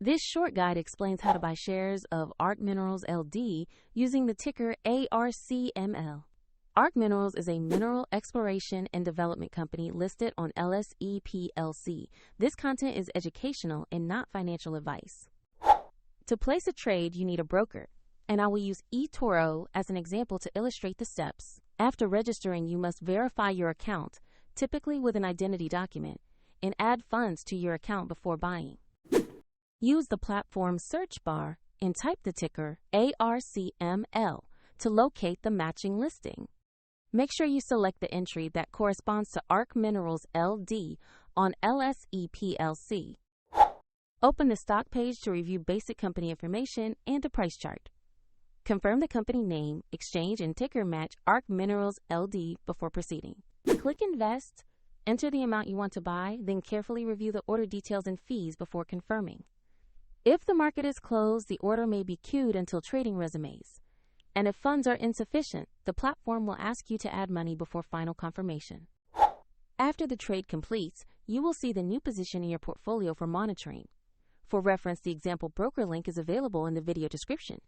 This short guide explains how to buy shares of ARC Minerals LD using the ticker ARCM.L. ARC Minerals is a mineral exploration and development company listed on LSE PLC. This content is educational and not financial advice. To place a trade, you need a broker, and I will use eToro as an example to illustrate the steps. After registering, you must verify your account, typically with an identity document, and add funds to your account before buying. Use the platform search bar and type the ticker ARCM.L to locate the matching listing. Make sure you select the entry that corresponds to ARC Minerals LD on LSE PLC. Open the stock page to review basic company information and a price chart. Confirm the company name, exchange, and ticker match ARC Minerals LD before proceeding. Click Invest, enter the amount you want to buy, then carefully review the order details and fees before confirming. If the market is closed, the order may be queued until trading resumes. And if funds are insufficient, the platform will ask you to add money before final confirmation. After the trade completes, you will see the new position in your portfolio for monitoring. For reference, the example broker link is available in the video description.